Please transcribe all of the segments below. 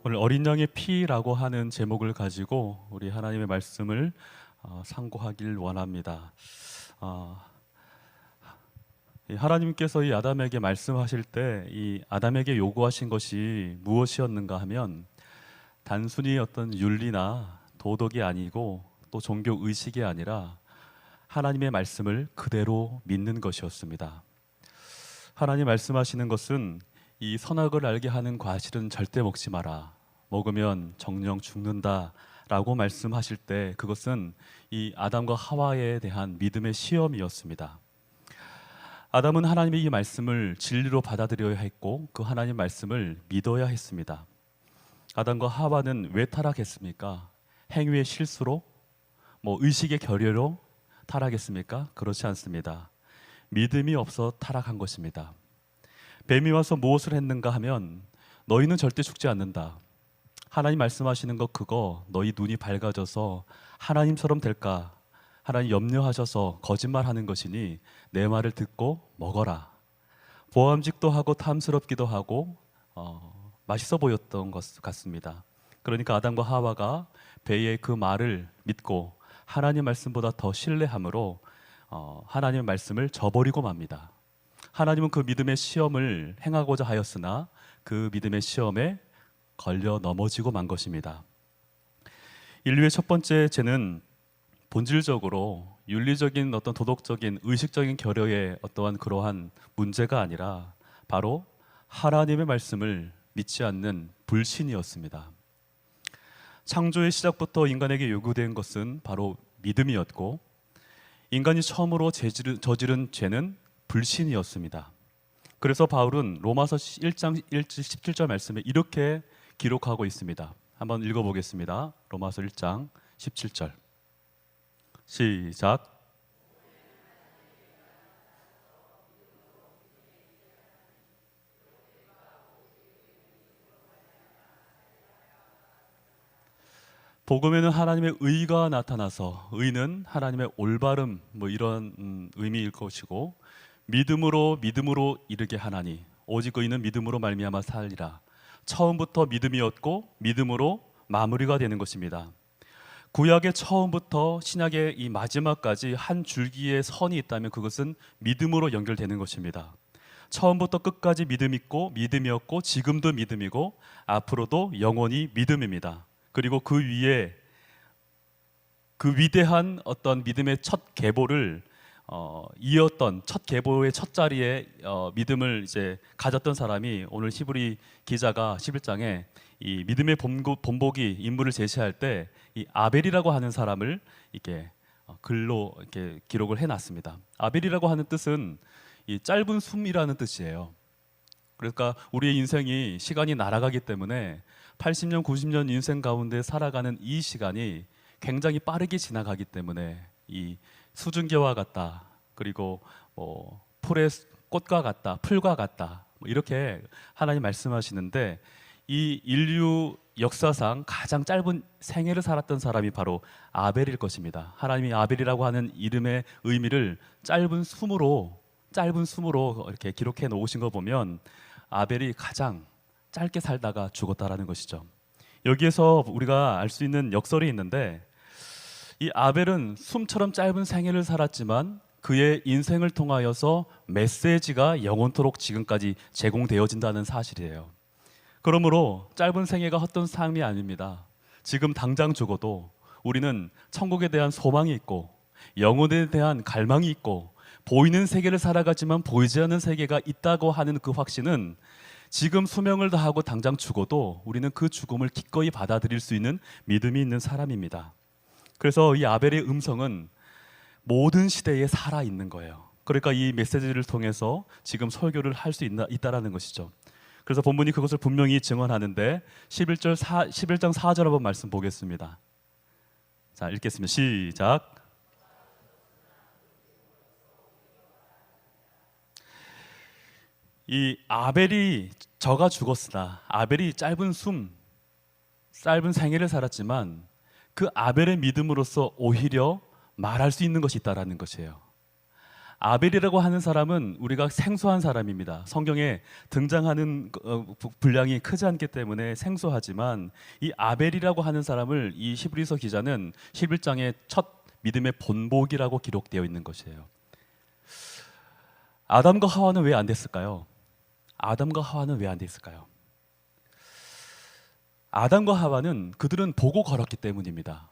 오늘 어린 양의 피라고 하는 제목을 가지고 우리 하나님의 말씀을 상고하길 원합니다. 어, 이 하나님께서 이 아담에게 말씀하실 때 이 아담에게 요구하신 것이 무엇이었는가 하면 단순히 어떤 윤리나 도덕이 아니고 또 종교 의식이 아니라 하나님의 말씀을 그대로 믿는 것이었습니다. 하나님 말씀하시는 것은 이 선악을 알게 하는 과실은 절대 먹지 마라. 먹으면 정령 죽는다라고 말씀하실 때 그것은 이 아담과 하와에 대한 믿음의 시험이었습니다. 아담은 하나님의 이 말씀을 진리로 받아들여야 했고 그 하나님 말씀을 믿어야 했습니다. 아담과 하와는 왜 타락했습니까? 행위의 실수로? 의식의 결여로 타락했습니까? 그렇지 않습니다. 믿음이 없어 타락한 것입니다. 뱀이 와서 무엇을 했는가 하면 너희는 절대 죽지 않는다. 하나님 말씀하시는 것 그거 너희 눈이 밝아져서 하나님처럼 될까? 하나님 염려하셔서 거짓말하는 것이니 내 말을 듣고 먹어라. 보암직도 하고 탐스럽기도 하고 맛있어 보였던 것 같습니다. 그러니까 아담과 하와가 뱀의 그 말을 믿고 하나님 말씀보다 더 신뢰함으로 하나님의 말씀을 저버리고 맙니다. 하나님은 그 믿음의 시험을 행하고자 하였으나 그 믿음의 시험에 걸려 넘어지고 만 것입니다. 인류의 첫 번째 죄는 본질적으로 윤리적인 어떤 도덕적인 의식적인 결여의 어떠한 그러한 문제가 아니라 바로 하나님의 말씀을 믿지 않는 불신이었습니다. 창조의 시작부터 인간에게 요구된 것은 바로 믿음이었고 인간이 처음으로 저지른 죄는 불신이었습니다. 그래서 바울은 로마서 1장 17절 말씀에 이렇게 기록하고 있습니다. 한번 읽어보겠습니다. 로마서 1장 17절 시작. 복음에는 하나님의 의가 나타나서 의는 하나님의 올바름 이런 의미일 것이고 믿음으로 이르게 하나니 오직 의는 믿음으로 말미암아 살리라. 처음부터 믿음이었고 믿음으로 마무리가 되는 것입니다. 구약의 처음부터 신약의 이 마지막까지 한 줄기의 선이 있다면 그것은 믿음으로 연결되는 것입니다. 처음부터 끝까지 믿음 있고 믿음이었고 지금도 믿음이고 앞으로도 영원히 믿음입니다. 그리고 그 위에 그 위대한 어떤 믿음의 첫 계보를 이었던 첫 계보의 첫 자리에 믿음을 이제 가졌던 사람이 오늘 히브리 기자가 11장에 이 믿음의 본보기 인물을 제시할 때 이 아벨이라고 하는 사람을 이렇게 글로 이렇게 기록을 해놨습니다. 아벨이라고 하는 뜻은 이 짧은 숨이라는 뜻이에요. 그러니까 우리의 인생이 시간이 날아가기 때문에 80년, 90년 인생 가운데 살아가는 이 시간이 굉장히 빠르게 지나가기 때문에 이 수증기와 같다. 그리고 풀의 꽃과 같다. 풀과 같다. 이렇게 하나님 말씀하시는데 이 인류 역사상 가장 짧은 생애를 살았던 사람이 바로 아벨일 것입니다. 하나님이 아벨이라고 하는 이름의 의미를 짧은 숨으로 이렇게 기록해 놓으신 거 보면 아벨이 가장 짧게 살다가 죽었다라는 것이죠. 여기에서 우리가 알 수 있는 역설이 있는데 이 아벨은 숨처럼 짧은 생애를 살았지만 그의 인생을 통하여서 메시지가 영원토록 지금까지 제공되어진다는 사실이에요. 그러므로 짧은 생애가 헛된 삶이 아닙니다. 지금 당장 죽어도 우리는 천국에 대한 소망이 있고 영혼에 대한 갈망이 있고 보이는 세계를 살아가지만 보이지 않는 세계가 있다고 하는 그 확신은 지금 수명을 다하고 당장 죽어도 우리는 그 죽음을 기꺼이 받아들일 수 있는 믿음이 있는 사람입니다. 그래서 이 아벨의 음성은 모든 시대에 살아있는 거예요. 그러니까 이 메시지를 통해서 지금 설교를 할 수 있다라는 것이죠. 그래서 본문이 그것을 분명히 증언하는데 11장 4절 한번 말씀 보겠습니다. 자, 읽겠습니다. 시작. 이 아벨이 저가 죽었으나 아벨이 짧은 생애를 살았지만 그 아벨의 믿음으로써 오히려 말할 수 있는 것이 있다라는 것이에요. 아벨이라고 하는 사람은 우리가 생소한 사람입니다. 성경에 등장하는 분량이 크지 않기 때문에 생소하지만 이 아벨이라고 하는 사람을 이 히브리서 기자는 11장의 첫 믿음의 본보기라고 기록되어 있는 것이에요. 아담과 하와는 왜 안 됐을까요? 아담과 하와는 왜 안 됐을까요? 아담과 하와는 그들은 보고 걸었기 때문입니다.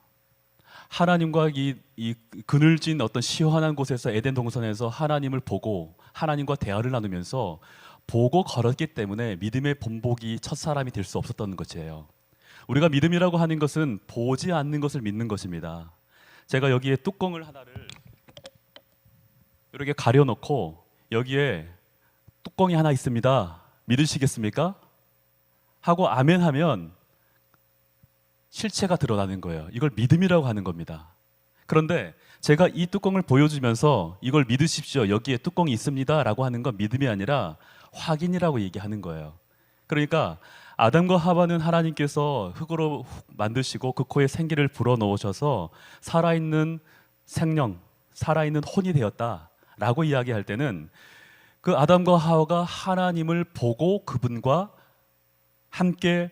하나님과 이 그늘진 어떤 시원한 곳에서 에덴 동산에서 하나님을 보고 하나님과 대화를 나누면서 보고 걸었기 때문에 믿음의 본보기 첫 사람이 될 수 없었던 것이에요. 우리가 믿음이라고 하는 것은 보지 않는 것을 믿는 것입니다. 제가 여기에 뚜껑을 하나를 이렇게 가려놓고 여기에 뚜껑이 하나 있습니다. 믿으시겠습니까? 하고 아멘 하면 실체가 드러나는 거예요. 이걸 믿음이라고 하는 겁니다. 그런데 제가 이 뚜껑을 보여주면서 이걸 믿으십시오. 여기에 뚜껑이 있습니다. 라고 하는 건 믿음이 아니라 확인이라고 얘기하는 거예요. 그러니까 아담과 하와는 하나님께서 흙으로 만드시고 그 코에 생기를 불어넣으셔서 살아있는 생명, 살아있는 혼이 되었다라고 이야기할 때는 그 아담과 하와가 하나님을 보고 그분과 함께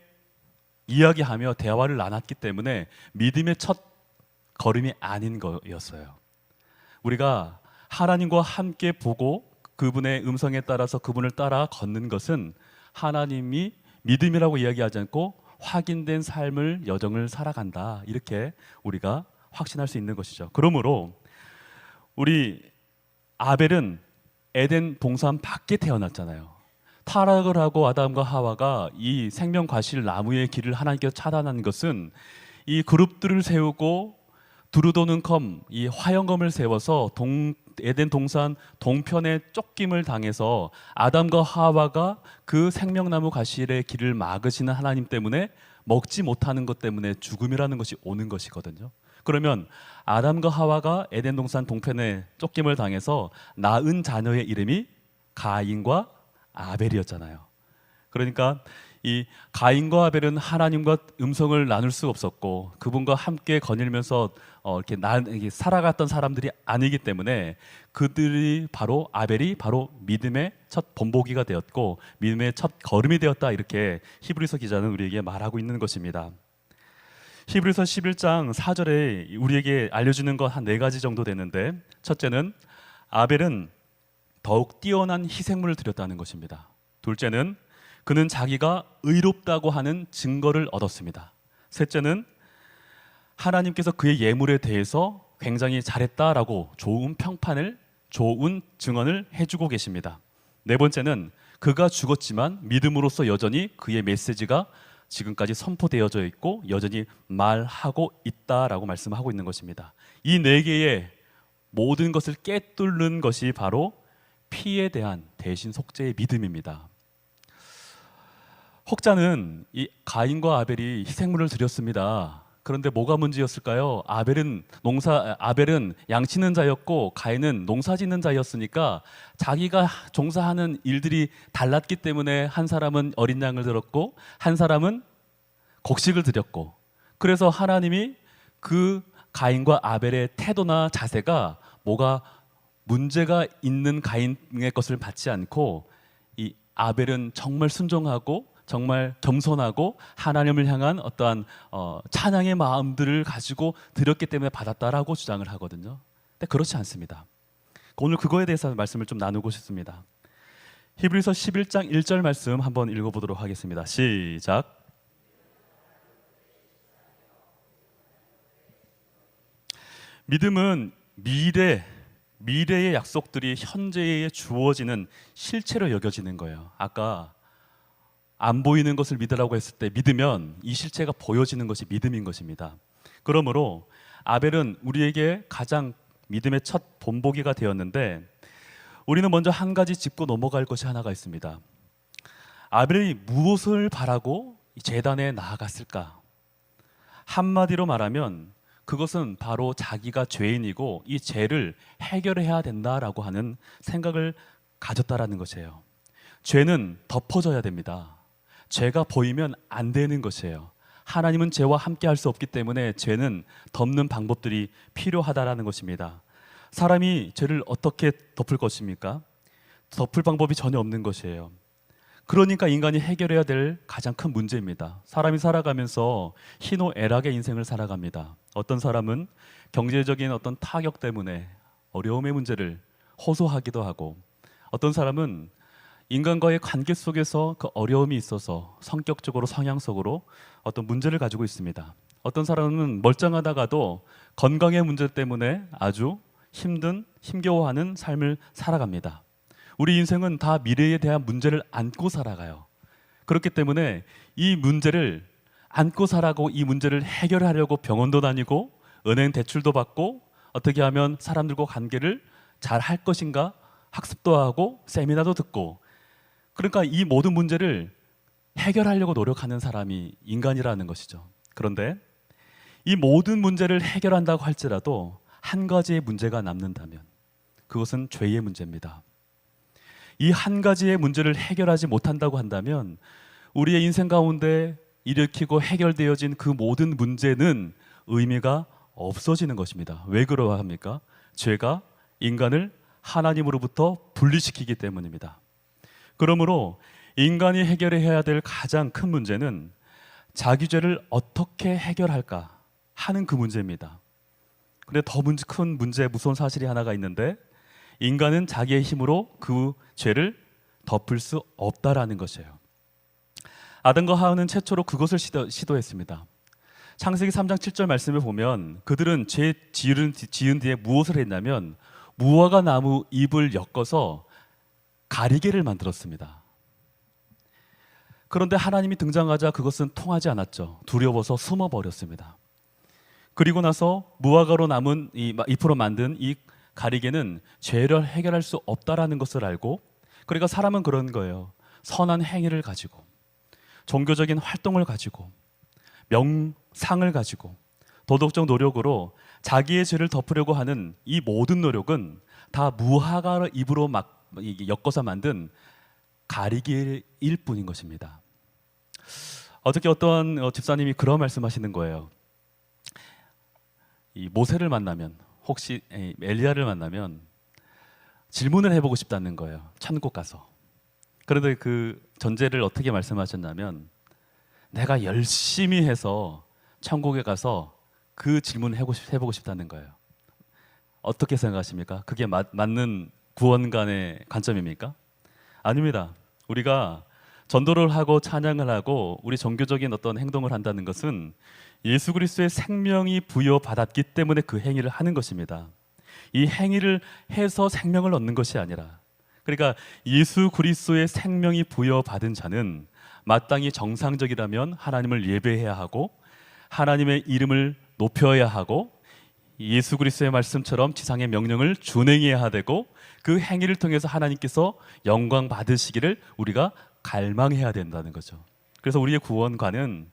이야기하며 대화를 나눴기 때문에 믿음의 첫 걸음이 아닌 거였어요. 우리가 하나님과 함께 보고 그분의 음성에 따라서 그분을 따라 걷는 것은 하나님이 믿음이라고 이야기하지 않고 확인된 삶을 여정을 살아간다, 이렇게 우리가 확신할 수 있는 것이죠. 그러므로 우리 아벨은 에덴 동산 밖에 태어났잖아요. 타락을 하고 아담과 하와가 이 생명 과실 나무의 길을 하나님께서 차단한 것은 이 그룹들을 세우고 두루도는 검, 이 화형검을 세워서 에덴 동산 동편에 쫓김을 당해서 아담과 하와가 그 생명나무 과실의 길을 막으시는 하나님 때문에 먹지 못하는 것 때문에 죽음이라는 것이 오는 것이거든요. 그러면 아담과 하와가 에덴 동산 동편에 쫓김을 당해서 낳은 자녀의 이름이 가인과 아벨이었잖아요. 그러니까 이 가인과 아벨은 하나님과 음성을 나눌 수 없었고 그분과 함께 거닐면서 이렇게 살아갔던 사람들이 아니기 때문에 그들이 바로 아벨이 바로 믿음의 첫 본보기가 되었고 믿음의 첫 걸음이 되었다, 이렇게 히브리서 기자는 우리에게 말하고 있는 것입니다. 히브리서 11장 4절에 우리에게 알려주는 것 한 4가지 정도 되는데, 첫째는 아벨은 더욱 뛰어난 희생물을 드렸다는 것입니다. 둘째는 그는 자기가 의롭다고 하는 증거를 얻었습니다. 셋째는 하나님께서 그의 예물에 대해서 굉장히 잘했다라고 좋은 평판을, 좋은 증언을 해주고 계십니다. 네 번째는 그가 죽었지만 믿음으로써 여전히 그의 메시지가 지금까지 선포되어져 있고 여전히 말하고 있다라고 말씀하고 있는 것입니다. 이 4개의 모든 것을 꿰뚫는 것이 바로 피에 대한 대신 속죄의 믿음입니다. 혹자는 이 가인과 아벨이 희생물을 드렸습니다. 그런데 뭐가 문제였을까요? 아벨은 양치는 자였고 가인은 농사짓는 자였으니까 자기가 종사하는 일들이 달랐기 때문에 한 사람은 어린 양을 드렸고 한 사람은 곡식을 드렸고, 그래서 하나님이 그 가인과 아벨의 태도나 자세가 뭐가 문제가 있는 가인의 것을 받지 않고 이 아벨은 정말 순종하고 정말 겸손하고 하나님을 향한 어떠한 찬양의 마음들을 가지고 드렸기 때문에 받았다라고 주장을 하거든요. 근데 그렇지 않습니다. 오늘 그거에 대해서 말씀을 좀 나누고 싶습니다. 히브리서 11장 1절 말씀 한번 읽어보도록 하겠습니다. 시작. 믿음은 미래의 약속들이 현재에 주어지는 실체로 여겨지는 거예요. 아까 안 보이는 것을 믿으라고 했을 때 믿으면 이 실체가 보여지는 것이 믿음인 것입니다. 그러므로 아벨은 우리에게 가장 믿음의 첫 본보기가 되었는데, 우리는 먼저 한 가지 짚고 넘어갈 것이 하나가 있습니다. 아벨이 무엇을 바라고 제단에 나아갔을까? 한마디로 말하면 그것은 바로 자기가 죄인이고 이 죄를 해결해야 된다라고 하는 생각을 가졌다라는 것이에요. 죄는 덮어져야 됩니다. 죄가 보이면 안 되는 것이에요. 하나님은 죄와 함께 할 수 없기 때문에 죄는 덮는 방법들이 필요하다라는 것입니다. 사람이 죄를 어떻게 덮을 것입니까? 덮을 방법이 전혀 없는 것이에요. 그러니까 인간이 해결해야 될 가장 큰 문제입니다. 사람이 살아가면서 희노애락의 인생을 살아갑니다. 어떤 사람은 경제적인 어떤 타격 때문에 어려움의 문제를 호소하기도 하고, 어떤 사람은 인간과의 관계 속에서 그 어려움이 있어서 성격적으로 성향적으로 어떤 문제를 가지고 있습니다. 어떤 사람은 멀쩡하다가도 건강의 문제 때문에 아주 힘겨워하는 삶을 살아갑니다. 우리 인생은 다 미래에 대한 문제를 안고 살아가요. 그렇기 때문에 이 문제를 안고 살아가고 이 문제를 해결하려고 병원도 다니고 은행 대출도 받고 어떻게 하면 사람들과 관계를 잘 할 것인가 학습도 하고 세미나도 듣고, 그러니까 이 모든 문제를 해결하려고 노력하는 사람이 인간이라는 것이죠. 그런데 이 모든 문제를 해결한다고 할지라도 한 가지의 문제가 남는다면 그것은 죄의 문제입니다. 이 한 가지의 문제를 해결하지 못한다고 한다면 우리의 인생 가운데 일으키고 해결되어진 그 모든 문제는 의미가 없어지는 것입니다. 왜 그러야 합니까? 죄가 인간을 하나님으로부터 분리시키기 때문입니다. 그러므로 인간이 해결해야 될 가장 큰 문제는 자기 죄를 어떻게 해결할까 하는 그 문제입니다. 그런데 더 큰 문제, 무서운 사실이 하나가 있는데, 인간은 자기의 힘으로 그 죄를 덮을 수 없다라는 것이에요. 아담과 하와는 최초로 그것을 시도했습니다. 창세기 3장 7절 말씀을 보면 그들은 죄 지은 뒤에 무엇을 했냐면 무화과 나무 잎을 엮어서 가리개를 만들었습니다. 그런데 하나님이 등장하자 그것은 통하지 않았죠. 두려워서 숨어버렸습니다. 그리고 나서 무화과로 남은 이 잎으로 만든 이 가리개는 죄를 해결할 수 없다라는 것을 알고, 그러니까 사람은 그런 거예요. 선한 행위를 가지고, 종교적인 활동을 가지고, 명상을 가지고, 도덕적 노력으로 자기의 죄를 덮으려고 하는 이 모든 노력은 다 무화과 잎으로 엮어서 만든 가리개일 뿐인 것입니다. 어저께 어떤 집사님이 그런 말씀하시는 거예요. 이 모세를 만나면, 혹시 엘리야를 만나면 질문을 해보고 싶다는 거예요. 천국 가서. 그런데 그 전제를 어떻게 말씀하셨냐면, 내가 열심히 해서 천국에 가서 그 질문을 해보고 싶다는 거예요. 어떻게 생각하십니까? 그게 맞는 구원관의 관점입니까? 아닙니다. 우리가 전도를 하고 찬양을 하고 우리 종교적인 어떤 행동을 한다는 것은 예수 그리스도의 생명이 부여받았기 때문에 그 행위를 하는 것입니다. 이 행위를 해서 생명을 얻는 것이 아니라, 그러니까 예수 그리스도의 생명이 부여받은 자는 마땅히 정상적이라면 하나님을 예배해야 하고 하나님의 이름을 높여야 하고 예수 그리스도의 말씀처럼 지상의 명령을 준행해야 되고, 그 행위를 통해서 하나님께서 영광 받으시기를 우리가 갈망해야 된다는 거죠. 그래서 우리의 구원관은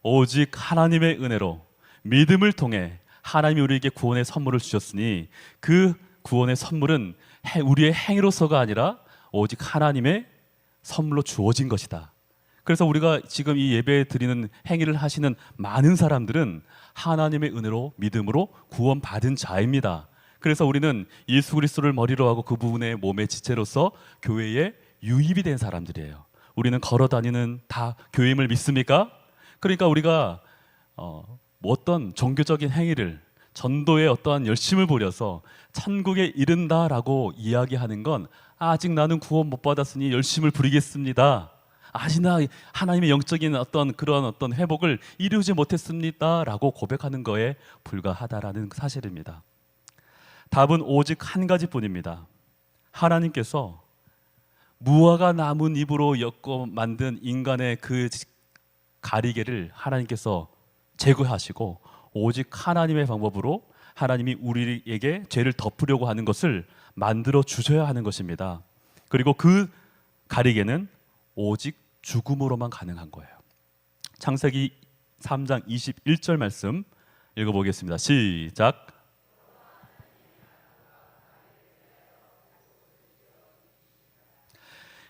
오직 하나님의 은혜로 믿음을 통해 하나님이 우리에게 구원의 선물을 주셨으니 그 구원의 선물은 우리의 행위로서가 아니라 오직 하나님의 선물로 주어진 것이다. 그래서 우리가 지금 이 예배 드리는 행위를 하시는 많은 사람들은 하나님의 은혜로 믿음으로 구원받은 자입니다. 그래서 우리는 예수 그리스도를 머리로 하고 그 부분의 몸의 지체로서 교회에 유입이 된 사람들이에요. 우리는 걸어 다니는 다 교회임을 믿습니까? 그러니까 우리가 어떤 종교적인 행위를, 전도에 어떠한 열심을 부려서 천국에 이른다라고 이야기하는 건 아직 나는 구원 못 받았으니 열심을 부리겠습니다, 아직 나 하나님의 영적인 그런 회복을 이루지 못했습니다라고 고백하는 거에 불과하다라는 사실입니다. 답은 오직 한 가지뿐입니다. 하나님께서 무화과 나무 잎으로 엮어 만든 인간의 그 가리개를 하나님께서 제거하시고 오직 하나님의 방법으로 하나님이 우리에게 죄를 덮으려고 하는 것을 만들어 주셔야 하는 것입니다. 그리고 그 가리개는 오직 죽음으로만 가능한 거예요. 창세기 3장 21절 말씀 읽어보겠습니다. 시작.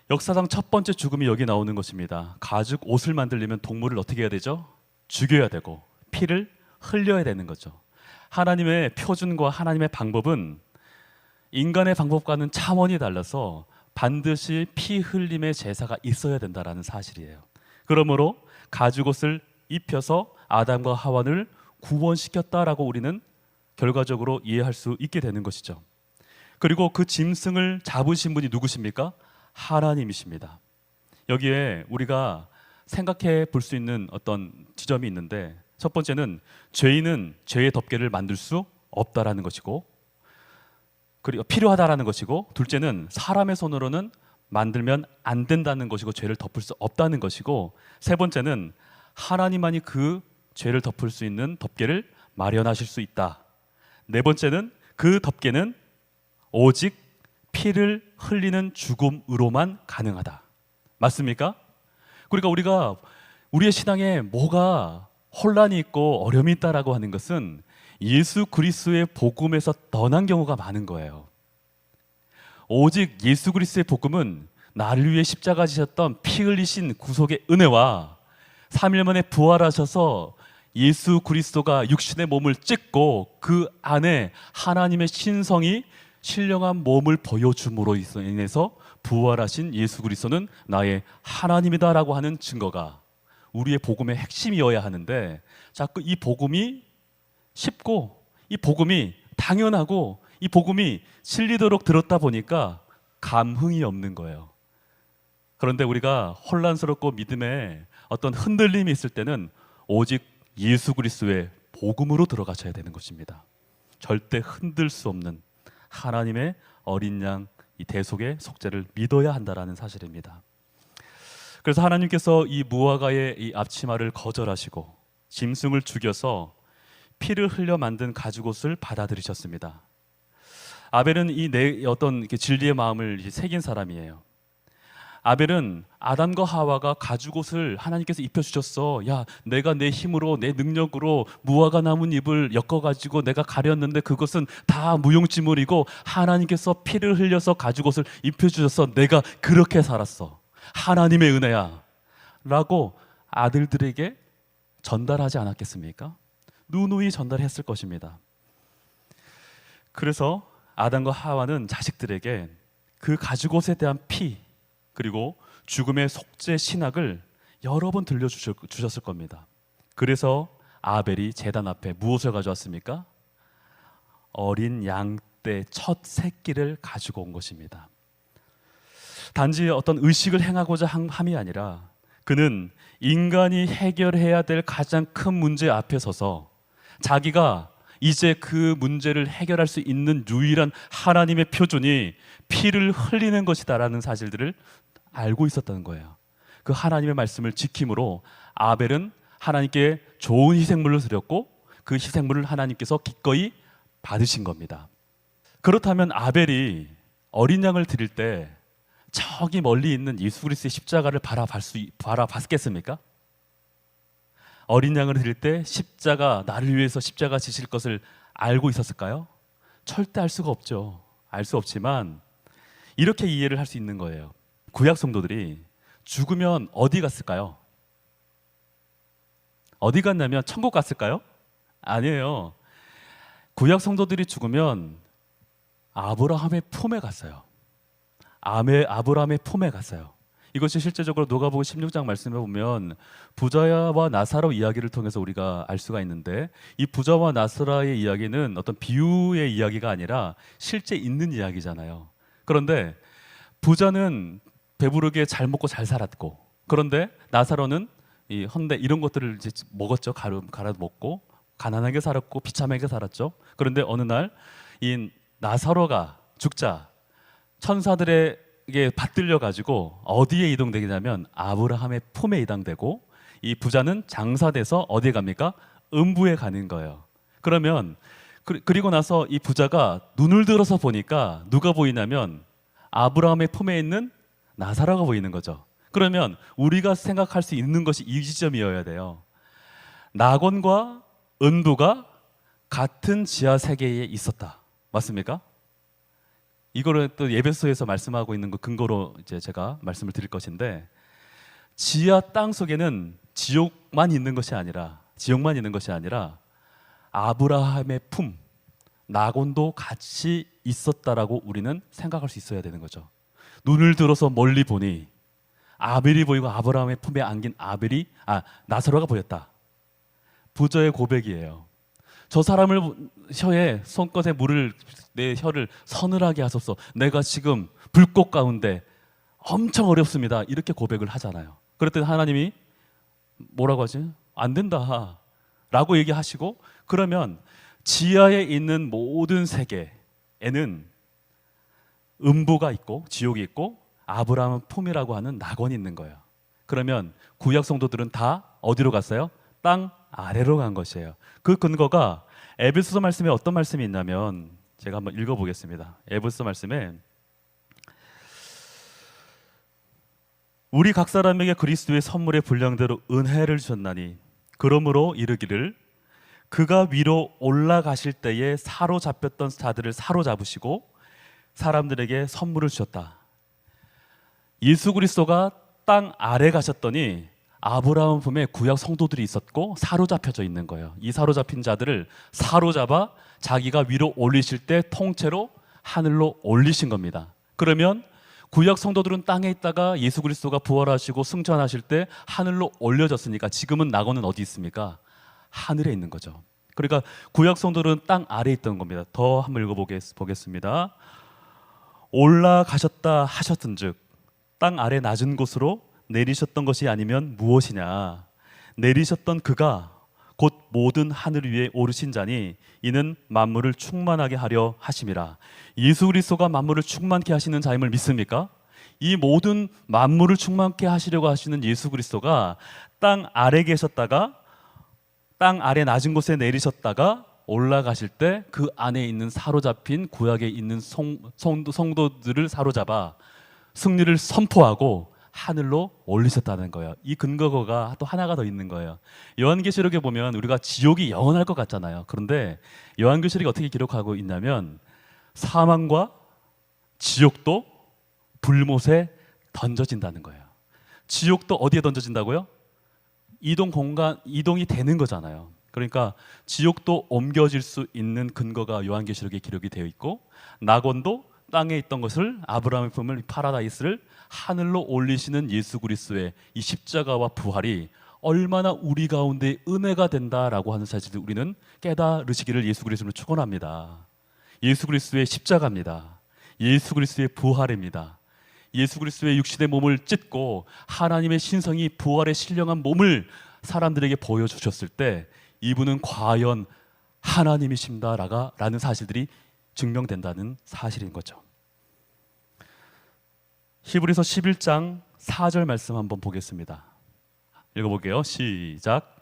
역사상 첫 번째 죽음이 여기 나오는 것입니다. 가죽 옷을 만들려면 동물을 어떻게 해야 되죠? 죽여야 되고 피를 흘려야 되는 거죠. 하나님의 표준과 하나님의 방법은 인간의 방법과는 차원이 달라서 반드시 피 흘림의 제사가 있어야 된다라는 사실이에요. 그러므로 가죽옷을 입혀서 아담과 하와를 구원시켰다라고 우리는 결과적으로 이해할 수 있게 되는 것이죠. 그리고 그 짐승을 잡으신 분이 누구십니까? 하나님이십니다. 여기에 우리가 생각해 볼 수 있는 어떤 지점이 있는데, 첫 번째는 죄인은 죄의 덮개를 만들 수 없다라는 것이고, 그리고 필요하다라는 것이고, 둘째는 사람의 손으로는 만들면 안 된다는 것이고 죄를 덮을 수 없다는 것이고, 세 번째는 하나님만이 그 죄를 덮을 수 있는 덮개를 마련하실 수 있다. 네 번째는 그 덮개는 오직 피를 흘리는 죽음으로만 가능하다. 맞습니까? 그러니까 우리가 우리의 신앙에 뭐가 혼란이 있고 어려움이 있다라고 하는 것은 예수 그리스도의 복음에서 떠난 경우가 많은 거예요. 오직 예수 그리스도의 복음은 나를 위해 십자가 지셨던 피 흘리신 구속의 은혜와 3일 만에 부활하셔서 예수 그리스도가 육신의 몸을 찢고 그 안에 하나님의 신성이 신령한 몸을 보여줌으로 인해서 부활하신 예수 그리스도는 나의 하나님이다라고 하는 증거가 우리의 복음의 핵심이어야 하는데, 자꾸 이 복음이 쉽고 이 복음이 당연하고 이 복음이 진리도록 들었다 보니까 감흥이 없는 거예요. 그런데 우리가 혼란스럽고 믿음에 어떤 흔들림이 있을 때는 오직 예수 그리스도의 복음으로 들어가셔야 되는 것입니다. 절대 흔들 수 없는 하나님의 어린 양, 이 대속의 속죄를 믿어야 한다라는 사실입니다. 그래서 하나님께서 이 무화과의 이 앞치마를 거절하시고 짐승을 죽여서 피를 흘려 만든 가죽옷을 받아들이셨습니다. 아벨은 이 어떤 진리의 마음을 새긴 사람이에요. 아벨은 아담과 하와가 가죽옷을 하나님께서 입혀주셨어. 야, 내가 내 힘으로 내 능력으로 무화과 나뭇잎을 엮어가지고 내가 가렸는데 그것은 다 무용지물이고 하나님께서 피를 흘려서 가죽옷을 입혀주셔서 내가 그렇게 살았어. 하나님의 은혜야 라고 아들들에게 전달하지 않았겠습니까? 누누이 전달했을 것입니다. 그래서 아담과 하와는 자식들에게 그 가죽옷에 대한 피 그리고 죽음의 속죄 신학을 여러 번 들려주셨을 겁니다. 그래서 아벨이 제단 앞에 무엇을 가져왔습니까? 어린 양떼 첫 새끼를 가지고 온 것입니다. 단지 어떤 의식을 행하고자 함이 아니라 그는 인간이 해결해야 될 가장 큰 문제 앞에 서서 자기가 이제 그 문제를 해결할 수 있는 유일한 하나님의 표준이 피를 흘리는 것이다라는 사실들을 알고 있었다는 거예요. 그 하나님의 말씀을 지킴으로 아벨은 하나님께 좋은 희생물을 드렸고 그 희생물을 하나님께서 기꺼이 받으신 겁니다. 그렇다면 아벨이 어린 양을 드릴 때 저기 멀리 있는 예수 그리스도의 십자가를 바라봤겠습니까? 어린 양을 드릴 때 십자가, 나를 위해서 십자가 지실 것을 알고 있었을까요? 절대 알 수가 없죠. 알 수 없지만 이렇게 이해를 할 수 있는 거예요. 구약 성도들이 죽으면 어디 갔을까요? 어디 갔냐면 천국 갔을까요? 아니에요. 구약 성도들이 죽으면 아브라함의 품에 갔어요. 아브라함의 품에 갔어요. 이것이 실제적으로 누가복음 16장 말씀에 보면 부자와 나사로 이야기를 통해서 우리가 알 수가 있는데, 이 부자와 나사로의 이야기는 어떤 비유의 이야기가 아니라 실제 있는 이야기잖아요. 그런데 부자는 배부르게 잘 먹고 잘 살았고, 그런데 나사로는 이 헌데 이런 것들을 이제 먹었죠. 갈아 먹고 가난하게 살았고 비참하게 살았죠. 그런데 어느 날 이 나사로가 죽자 천사들에게 받들려 가지고 어디에 이동되냐면 아브라함의 품에 이동되고, 이 부자는 장사돼서 어디에 갑니까? 음부에 가는 거예요. 그러면 그리고 나서 이 부자가 눈을 들어서 보니까 누가 보이냐면 아브라함의 품에 있는 나사로가 보이는 거죠. 그러면 우리가 생각할 수 있는 것이 이 지점이어야 돼요. 낙원과 은부가 같은 지하 세계에 있었다. 맞습니까? 이거를 또 예배소에서 말씀하고 있는 거 근거로 이제 제가 말씀을 드릴 것인데, 지하 땅 속에는 지옥만 있는 것이 아니라 아브라함의 품, 나곤도 같이 있었다라고 우리는 생각할 수 있어야 되는 거죠. 눈을 들어서 멀리 보니 아벨이 보이고 아브라함의 품에 안긴 나사로가 보였다. 부자의 고백이에요. 저 사람을 혀에 손끝에 물을 내 혀를 서늘하게 하소서. 내가 지금 불꽃 가운데 엄청 어렵습니다. 이렇게 고백을 하잖아요. 그랬더니 하나님이 뭐라고 하지? 안 된다 라고 얘기하시고, 그러면 지하에 있는 모든 세계에는 음부가 있고 지옥이 있고 아브라함 품이라고 하는 낙원이 있는 거예요. 그러면 구약 성도들은 다 어디로 갔어요? 땅 아래로 간 것이에요. 그 근거가 에베소서 말씀에 어떤 말씀이 있냐면, 제가 한번 읽어보겠습니다. 에베소서 말씀에 우리 각 사람에게 그리스도의 선물의 분량대로 은혜를 주셨나니 그러므로 이르기를 그가 위로 올라가실 때에 사로잡혔던 자들을 사로잡으시고 사람들에게 선물을 주셨다. 예수 그리스도가 땅 아래 가셨더니 아브라함 품에 구약 성도들이 있었고 사로잡혀져 있는 거예요. 이 사로잡힌 자들을 사로잡아 자기가 위로 올리실 때 통째로 하늘로 올리신 겁니다. 그러면 구약 성도들은 땅에 있다가 예수 그리스도가 부활하시고 승천하실 때 하늘로 올려졌으니까 지금은 낙원은 어디 있습니까? 하늘에 있는 거죠. 그러니까 구약 성도들은 땅 아래에 있던 겁니다. 더 한번 읽어보겠습니다. 올라가셨다 하셨은즉 땅 아래 낮은 곳으로 내리셨던 것이 아니면 무엇이냐? 내리셨던 그가 곧 모든 하늘 위에 오르신 자니 이는 만물을 충만하게 하려 하심이라. 예수 그리스도가 만물을 충만케 하시는 자임을 믿습니까? 이 모든 만물을 충만케 하시려고 하시는 예수 그리스도가 땅 아래 계셨다가 땅 아래 낮은 곳에 내리셨다가 올라가실 때 그 안에 있는 사로잡힌 구약에 있는 성도들을 사로잡아 승리를 선포하고 하늘로 올리셨다는 거예요. 이 근거가 또 하나가 더 있는 거예요. 요한계시록에 보면 우리가 지옥이 영원할 것 같잖아요. 그런데 요한계시록이 어떻게 기록하고 있냐면 사망과 지옥도 불못에 던져진다는 거예요. 지옥도 어디에 던져진다고요? 이동이 되는 거잖아요. 그러니까 지옥도 옮겨질 수 있는 근거가 요한계시록에 기록이 되어 있고, 낙원도 땅에 있던 것을 아브라함의 품을 파라다이스를 하늘로 올리시는 예수 그리스도의 이 십자가와 부활이 얼마나 우리 가운데 은혜가 된다라고 하는 사실을 우리는 깨달으시기를 예수 그리스도를 축원합니다. 예수 그리스도의 십자가입니다. 예수 그리스도의 부활입니다. 예수 그리스도의 육신의 몸을 찢고 하나님의 신성이 부활의 신령한 몸을 사람들에게 보여주셨을 때 이분은 과연 하나님이십니다라는 사실들이 증명된다는 사실인 거죠. 히브리서 11장 4절 말씀 한번 보겠습니다. 읽어볼게요. 시작.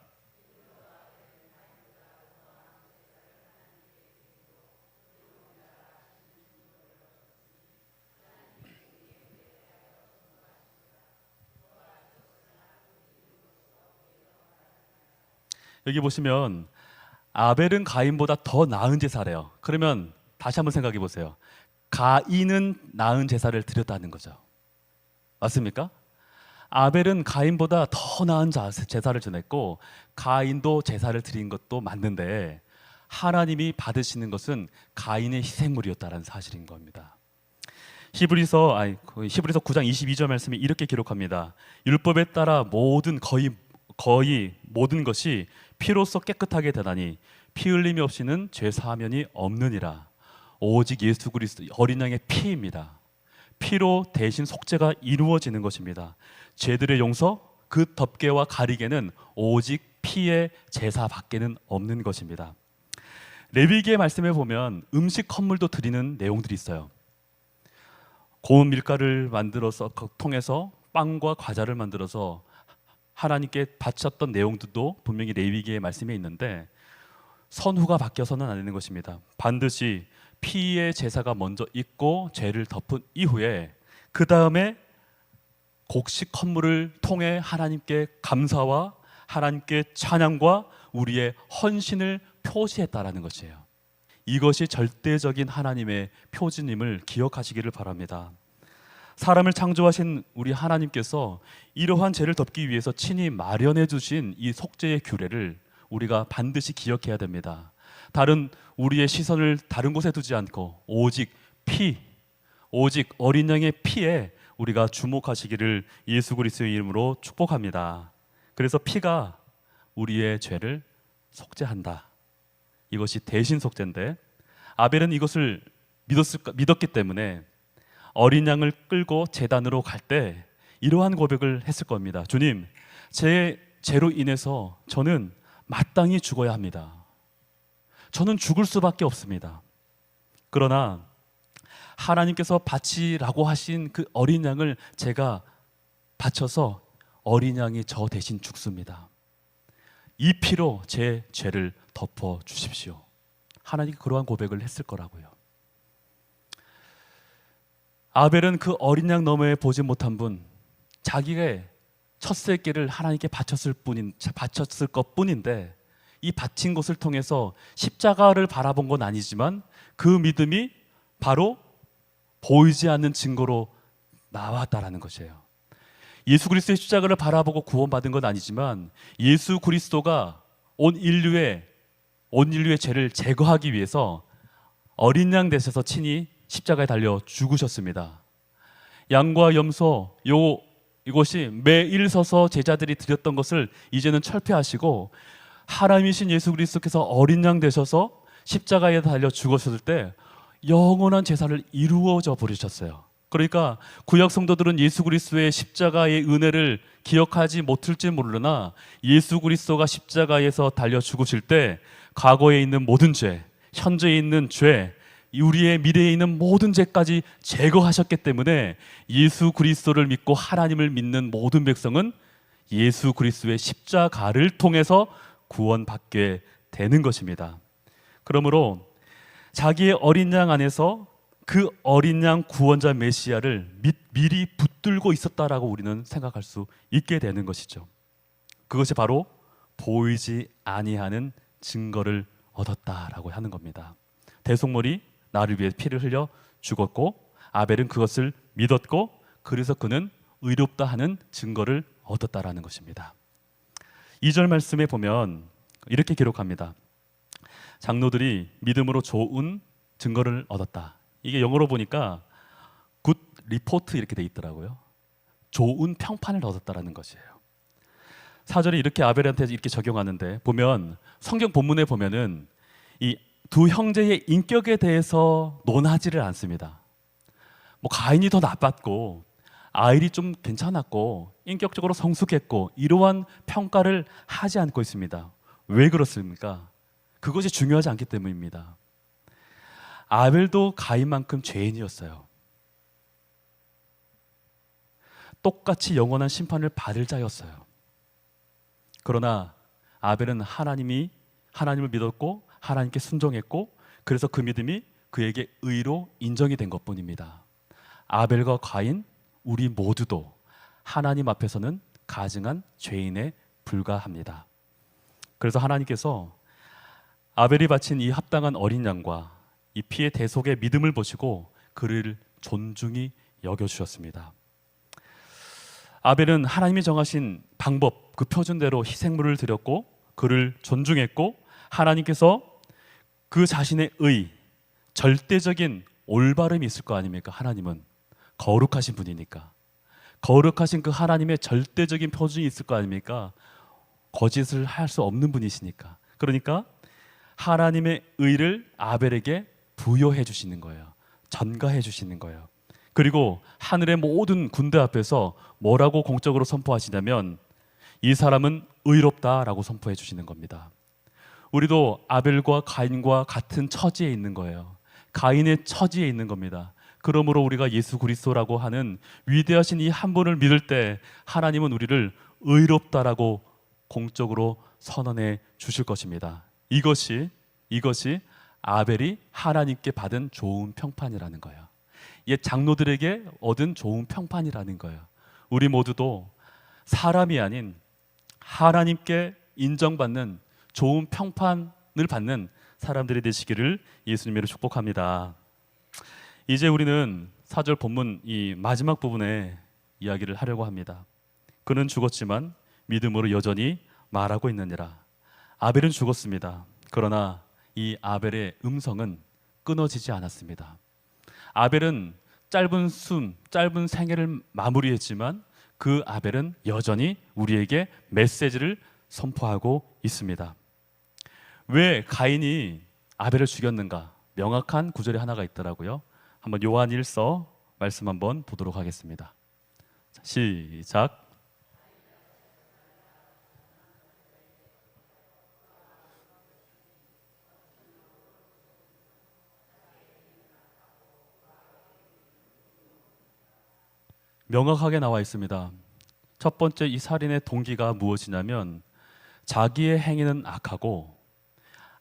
여기 보시면 아벨은 가인보다 더 나은 제사래요. 그러면 다시 한번 생각해 보세요. 가인은 나은 제사를 드렸다는 거죠. 맞습니까? 아벨은 가인보다 더 나은 제사를 지냈고 가인도 제사를 드린 것도 맞는데 하나님이 받으시는 것은 가인의 희생물이었다는 사실인 겁니다. 히브리서 9장 22절 말씀이 이렇게 기록합니다. 율법에 따라 거의 모든 것이 피로써 깨끗하게 되나니 피 흘림이 없이는 죄 사하면이 없느니라. 오직 예수 그리스도 어린 양의 피입니다. 피로 대신 속죄가 이루어지는 것입니다. 죄들의 용서, 그 덮개와 가리개는 오직 피의 제사 밖에는 없는 것입니다. 레위기의 말씀에 보면 음식 헌물도 드리는 내용들이 있어요. 고운 밀가루를 만들어서 통해서 빵과 과자를 만들어서 하나님께 바쳤던 내용들도 분명히 레위기의 말씀에 있는데 선후가 바뀌어서는 안 되는 것입니다. 반드시 피의 제사가 먼저 있고 죄를 덮은 이후에 그 다음에 곡식 헌물을 통해 하나님께 감사와 하나님께 찬양과 우리의 헌신을 표시했다라는 것이에요. 이것이 절대적인 하나님의 표징임을 기억하시기를 바랍니다. 사람을 창조하신 우리 하나님께서 이러한 죄를 덮기 위해서 친히 마련해 주신 이 속죄의 규례를 우리가 반드시 기억해야 됩니다. 다른 우리의 시선을 다른 곳에 두지 않고 오직 피, 오직 어린 양의 피에 우리가 주목하시기를 예수 그리스도의 이름으로 축복합니다. 그래서 피가 우리의 죄를 속죄한다. 이것이 대신 속죄인데 아벨은 이것을 믿었기 때문에 어린 양을 끌고 제단으로 갈 때 이러한 고백을 했을 겁니다. 주님, 제 죄로 인해서 저는 마땅히 죽어야 합니다. 저는 죽을 수밖에 없습니다. 그러나 하나님께서 바치라고 하신 그 어린 양을 제가 바쳐서 어린 양이 저 대신 죽습니다. 이 피로 제 죄를 덮어 주십시오. 하나님께 그러한 고백을 했을 거라고요. 아벨은 그 어린 양 너머에 보지 못한 분, 자기가 첫 새끼를 하나님께 바쳤을 것뿐인데 이 바친 것을 통해서 십자가를 바라본 건 아니지만 그 믿음이 바로 보이지 않는 증거로 나왔다라는 것이에요. 예수 그리스도의 십자가를 바라보고 구원받은 건 아니지만 예수 그리스도가 온 인류의 죄를 제거하기 위해서 어린 양 되셔서 친히 십자가에 달려 죽으셨습니다. 양과 염소 이것이 매일 서서 제자들이 드렸던 것을 이제는 철폐하시고 하나님이신 예수 그리스도께서 어린 양 되셔서 십자가에 달려 죽으셨을 때 영원한 제사를 이루어져 버리셨어요. 그러니까 구약 성도들은 예수 그리스도의 십자가의 은혜를 기억하지 못할지 모르나 예수 그리스도가 십자가에서 달려 죽으실 때 과거에 있는 모든 죄, 현재에 있는 죄, 우리의 미래에 있는 모든 죄까지 제거하셨기 때문에 예수 그리스도를 믿고 하나님을 믿는 모든 백성은 예수 그리스도의 십자가를 통해서 구원받게 되는 것입니다. 그러므로 자기의 어린 양 안에서 그 어린 양 구원자 메시아를 미리 붙들고 있었다라고 우리는 생각할 수 있게 되는 것이죠. 그것이 바로 보이지 아니하는 증거를 얻었다라고 하는 겁니다. 대속물이 나를 위해 피를 흘려 죽었고 아벨은 그것을 믿었고 그래서 그는 의롭다 하는 증거를 얻었다라는 것입니다. 2절 말씀에 보면 이렇게 기록합니다. 장로들이 믿음으로 좋은 증거를 얻었다. 이게 영어로 보니까 굿 리포트 이렇게 돼 있더라고요. 좋은 평판을 얻었다라는 것이에요. 4절에 이렇게 아벨한테 이렇게 적용하는데 보면 성경 본문에 보면은 이 두 형제의 인격에 대해서 논하지를 않습니다. 뭐 가인이 더 나빴고 아벨이 좀 괜찮았고 인격적으로 성숙했고 이러한 평가를 하지 않고 있습니다. 왜 그렇습니까? 그것이 중요하지 않기 때문입니다. 아벨도 가인만큼 죄인이었어요. 똑같이 영원한 심판을 받을 자였어요. 그러나 아벨은 하나님을 믿었고 하나님께 순종했고 그래서 그 믿음이 그에게 의로 인정이 된 것뿐입니다. 아벨과 가인 우리 모두도 하나님 앞에서는 가증한 죄인에 불과합니다. 그래서 하나님께서 아벨이 바친 이 합당한 어린 양과 이 피의 대속의 믿음을 보시고 그를 존중히 여겨주셨습니다. 아벨은 하나님이 정하신 방법, 그 표준대로 희생물을 드렸고 그를 존중했고 하나님께서 그 자신의 절대적인 올바름이 있을 거 아닙니까? 하나님은 거룩하신 분이니까 거룩하신 그 하나님의 절대적인 표준이 있을 거 아닙니까? 거짓을 할 수 없는 분이시니까. 그러니까 하나님의 의를 아벨에게 부여해 주시는 거예요. 전가해 주시는 거예요. 그리고 하늘의 모든 군대 앞에서 뭐라고 공적으로 선포하시냐면 이 사람은 의롭다라고 선포해 주시는 겁니다. 우리도 아벨과 가인과 같은 처지에 있는 거예요. 가인의 처지에 있는 겁니다. 그러므로 우리가 예수 그리스도라고 하는 위대하신 이 한 분을 믿을 때 하나님은 우리를 의롭다라고 공적으로 선언해 주실 것입니다. 이것이 아벨이 하나님께 받은 좋은 평판이라는 거예요. 옛 장로들에게 얻은 좋은 평판이라는 거예요. 우리 모두도 사람이 아닌 하나님께 인정받는 좋은 평판을 받는 사람들이 되시기를 예수님으로 축복합니다. 이제 우리는 4절 본문 이 마지막 부분에 이야기를 하려고 합니다. 그는 죽었지만 믿음으로 여전히 말하고 있느니라. 아벨은 죽었습니다. 그러나 이 아벨의 음성은 끊어지지 않았습니다. 아벨은 짧은 생애를 마무리했지만 그 아벨은 여전히 우리에게 메시지를 선포하고 있습니다. 왜 가인이 아벨을 죽였는가? 명확한 구절이 하나가 있더라고요. 한번 요한 1서 말씀 한번 보도록 하겠습니다. 자, 시작. 명확하게 나와 있습니다. 첫 번째 이 살인의 동기가 무엇이냐면 자기의 행위는 악하고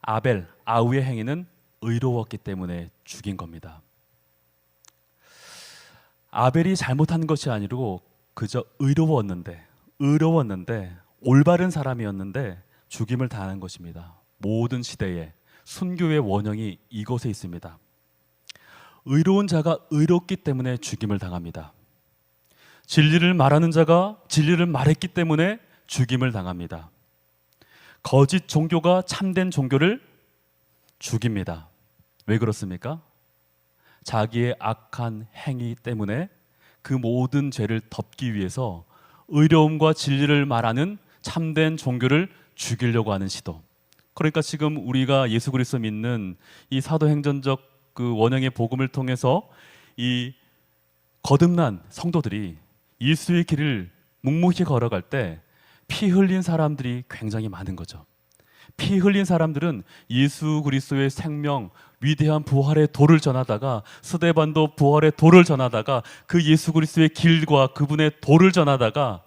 아벨, 아우의 행위는 의로웠기 때문에 죽인 겁니다. 아벨이 잘못한 것이 아니고 그저 의로웠는데 올바른 사람이었는데 죽임을 당한 것입니다. 모든 시대에 순교의 원형이 이곳에 있습니다. 의로운 자가 의롭기 때문에 죽임을 당합니다. 진리를 말하는 자가 진리를 말했기 때문에 죽임을 당합니다. 거짓 종교가 참된 종교를 죽입니다. 왜 그렇습니까? 자기의 악한 행위 때문에 그 모든 죄를 덮기 위해서 의로움과 진리를 말하는 참된 종교를 죽이려고 하는 시도. 그러니까 지금 우리가 예수 그리스도 믿는 이 사도행전적 그 원형의 복음을 통해서 이 거듭난 성도들이 예수의 길을 묵묵히 걸어갈 때 피 흘린 사람들이 굉장히 많은 거죠. 피 흘린 사람들은 예수 그리스도의 생명, 위대한 부활의 도를 전하다가 스데반도 부활의 도를 전하다가 그 예수 그리스도의 길과 그분의 도를 전하다가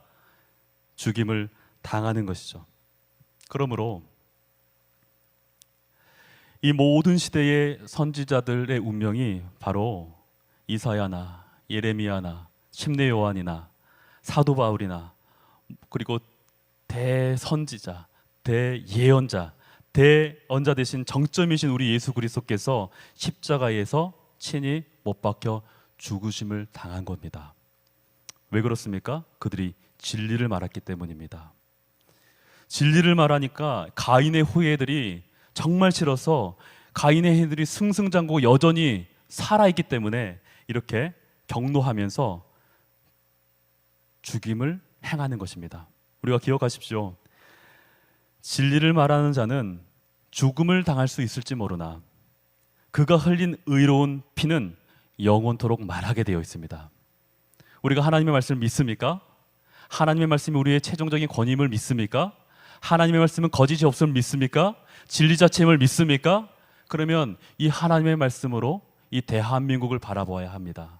죽임을 당하는 것이죠. 그러므로 이 모든 시대의 선지자들의 운명이 바로 이사야나 예레미야나 심내 요한이나 사도 바울이나 그리고 대선지자, 대예언자, 대언자 되신 정점이신 우리 예수 그리스도께서 십자가에서 친히 못 박혀 죽으심을 당한 겁니다. 왜 그렇습니까? 그들이 진리를 말했기 때문입니다. 진리를 말하니까 가인의 후예들이 정말 싫어서 가인의 해들이 승승장구 여전히 살아있기 때문에 이렇게 경노하면서 죽임을 행하는 것입니다. 우리가 기억하십시오. 진리를 말하는 자는 죽음을 당할 수 있을지 모르나 그가 흘린 의로운 피는 영원토록 말하게 되어 있습니다. 우리가 하나님의 말씀을 믿습니까? 하나님의 말씀이 우리의 최종적인 권위임을 믿습니까? 하나님의 말씀은 거짓이 없음을 믿습니까? 진리 자체임을 믿습니까? 그러면 이 하나님의 말씀으로 이 대한민국을 바라보아야 합니다.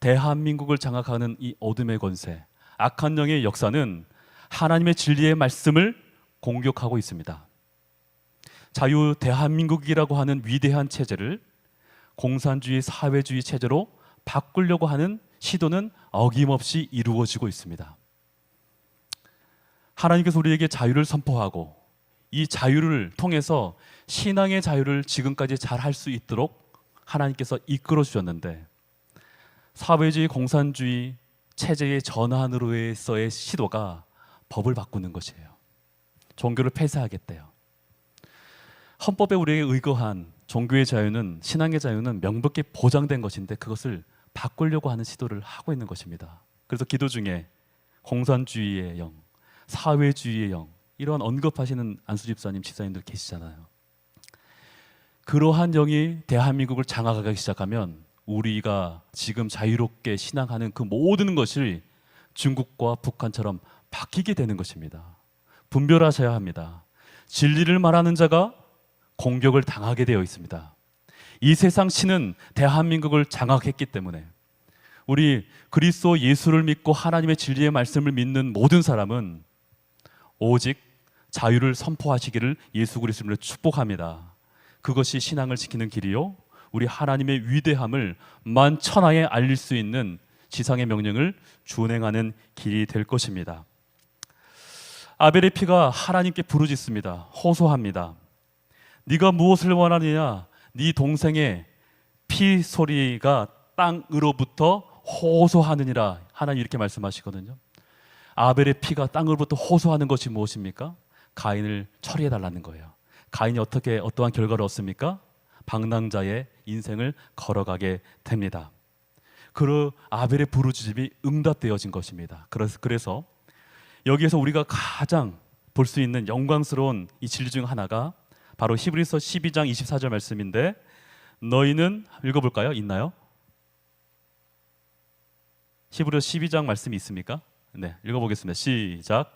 대한민국을 장악하는 이 어둠의 권세, 악한 영의 역사는 하나님의 진리의 말씀을 공격하고 있습니다. 자유 대한민국이라고 하는 위대한 체제를 공산주의 사회주의 체제로 바꾸려고 하는 시도는 어김없이 이루어지고 있습니다. 하나님께서 우리에게 자유를 선포하고 이 자유를 통해서 신앙의 자유를 지금까지 잘 할 수 있도록 하나님께서 이끌어 주셨는데 사회주의 공산주의 체제의 전환으로서의 시도가 법을 바꾸는 것이에요. 종교를 폐쇄하겠대요. 헌법에 우리에게 의거한 종교의 자유는, 신앙의 자유는 명백히 보장된 것인데 그것을 바꾸려고 하는 시도를 하고 있는 것입니다. 그래서 기도 중에 공산주의의 영, 사회주의의 영 이런 언급하시는 안수 집사님, 집사님들 계시잖아요. 그러한 영이 대한민국을 장악하기 시작하면 우리가 지금 자유롭게 신앙하는 그 모든 것이 중국과 북한처럼 바뀌게 되는 것입니다. 분별하셔야 합니다. 진리를 말하는 자가 공격을 당하게 되어 있습니다. 이 세상 신은 대한민국을 장악했기 때문에 우리 그리스도 예수를 믿고 하나님의 진리의 말씀을 믿는 모든 사람은 오직 자유를 선포하시기를 예수 그리스도로 축복합니다. 그것이 신앙을 지키는 길이요 우리 하나님의 위대함을 만천하에 알릴 수 있는 지상의 명령을 준행하는 길이 될 것입니다. 아벨의 피가 하나님께 부르짖습니다. 호소합니다. 네가 무엇을 원하느냐? 네 동생의 피 소리가 땅으로부터 호소하느니라. 하나님 이렇게 말씀하시거든요. 아벨의 피가 땅으로부터 호소하는 것이 무엇입니까? 가인을 처리해달라는 거예요. 가인이 어떠한 결과를 얻습니까? 방랑자의 인생을 걸어가게 됩니다. 그 아벨의 부르짖음이 응답되어진 것입니다. 그래서 여기에서 우리가 가장 볼 수 있는 영광스러운 이 진리 중 하나가 바로 히브리서 12장 24절 말씀인데, 너희는 읽어볼까요? 있나요? 히브리서 12장 말씀이 있습니까? 네, 읽어보겠습니다. 시작.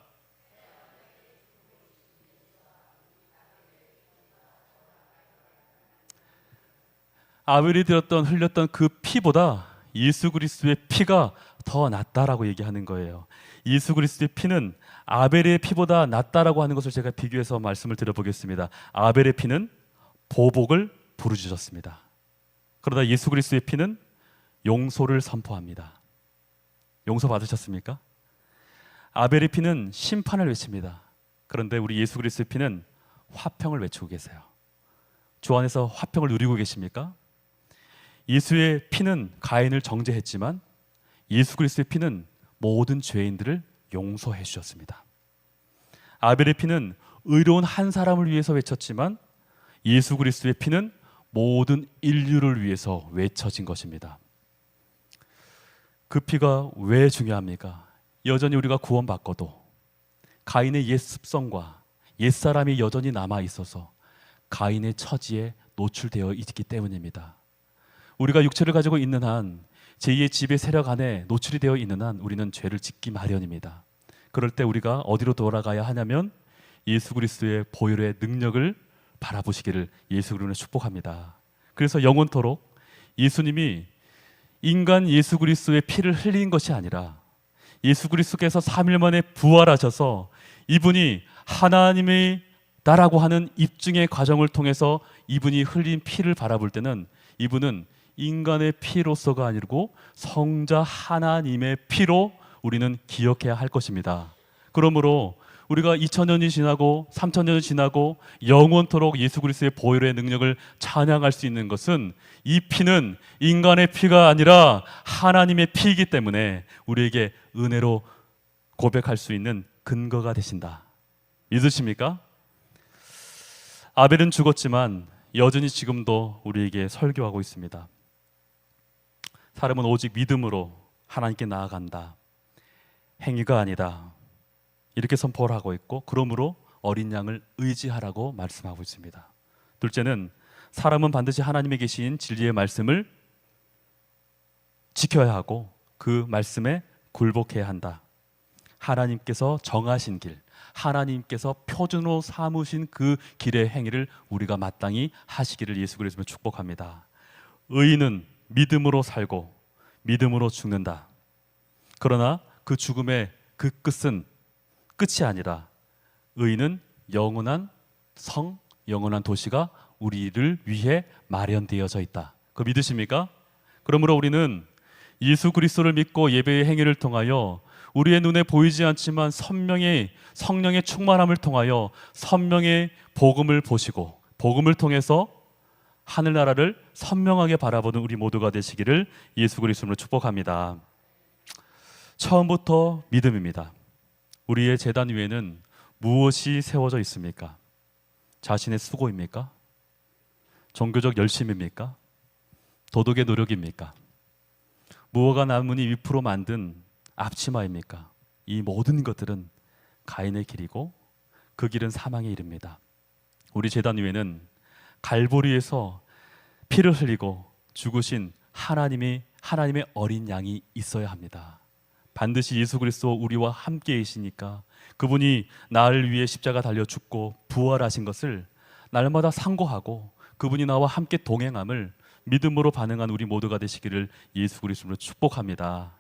아벨이 흘렸던 그 피보다 예수 그리스도의 피가 더 낫다라고 얘기하는 거예요. 예수 그리스도의 피는 아벨의 피보다 낫다라고 하는 것을 제가 비교해서 말씀을 드려보겠습니다. 아벨의 피는 보복을 부르짖었습니다. 그러나 예수 그리스도의 피는 용서를 선포합니다. 용서 받으셨습니까? 아벨의 피는 심판을 외칩니다. 그런데 우리 예수 그리스도의 피는 화평을 외치고 계세요. 주 안에서 화평을 누리고 계십니까? 예수의 피는 가인을 정죄했지만 예수 그리스도의 피는 모든 죄인들을 용서해 주셨습니다. 아벨의 피는 의로운 한 사람을 위해서 외쳤지만 예수 그리스도의 피는 모든 인류를 위해서 외쳐진 것입니다. 그 피가 왜 중요합니까? 여전히 우리가 구원받고도 가인의 옛 습성과 옛사람이 여전히 남아 있어서 가인의 처지에 노출되어 있기 때문입니다. 우리가 육체를 가지고 있는 한, 제2의 집의 세력 안에 노출이 되어 있는 한 우리는 죄를 짓기 마련입니다. 그럴 때 우리가 어디로 돌아가야 하냐면 예수 그리스도의 보혈의 능력을 바라보시기를 예수 그리스도로 축복합니다. 그래서 영원토록 예수님이 인간 예수 그리스도의 피를 흘린 것이 아니라 예수 그리스도께서 3일 만에 부활하셔서 이분이 하나님의 나라고 하는 입증의 과정을 통해서 이분이 흘린 피를 바라볼 때는 이분은 인간의 피로서가 아니고 성자 하나님의 피로 우리는 기억해야 할 것입니다. 그러므로 우리가 2000년이 지나고 3000년이 지나고 영원토록 예수 그리스도의 보혈의 능력을 찬양할 수 있는 것은 이 피는 인간의 피가 아니라 하나님의 피이기 때문에 우리에게 은혜로 고백할 수 있는 근거가 되신다. 믿으십니까? 아벨은 죽었지만 여전히 지금도 우리에게 설교하고 있습니다. 사람은 오직 믿음으로 하나님께 나아간다. 행위가 아니다. 이렇게 선포를 하고 있고, 그러므로 어린 양을 의지하라고 말씀하고 있습니다. 둘째는 사람은 반드시 하나님에 계신 진리의 말씀을 지켜야 하고 그 말씀에 굴복해야 한다. 하나님께서 정하신 길, 하나님께서 표준으로 삼으신 그 길의 행위를 우리가 마땅히 하시기를 예수 그리스도로 축복합니다. 의인은 믿음으로 살고 믿음으로 죽는다. 그러나 그 죽음의 그 끝은 끝이 아니라 의인은 영원한 성, 영원한 도시가 우리를 위해 마련되어져 있다. 그거 믿으십니까? 그러므로 우리는 예수 그리스도를 믿고 예배의 행위를 통하여 우리의 눈에 보이지 않지만 성령의 충만함을 통하여 선명의 복음을 보시고 복음을 통해서 하늘나라를 선명하게 바라보는 우리 모두가 되시기를 예수 그리스도로 축복합니다. 처음부터 믿음입니다. 우리의 제단 위에는 무엇이 세워져 있습니까? 자신의 수고입니까? 종교적 열심입니까? 도덕의 노력입니까? 무화과 나무니 잎으로 만든 앞치마입니까? 이 모든 것들은 가인의 길이고 그 길은 사망에 이릅니다. 우리 제단 위에는 갈보리에서 피를 흘리고 죽으신 하나님의 어린 양이 있어야 합니다. 반드시 예수 그리스도 우리와 함께 계시니까 그분이 나를 위해 십자가 달려 죽고 부활하신 것을 날마다 상고하고 그분이 나와 함께 동행함을 믿음으로 반응한 우리 모두가 되시기를 예수 그리스도로 축복합니다.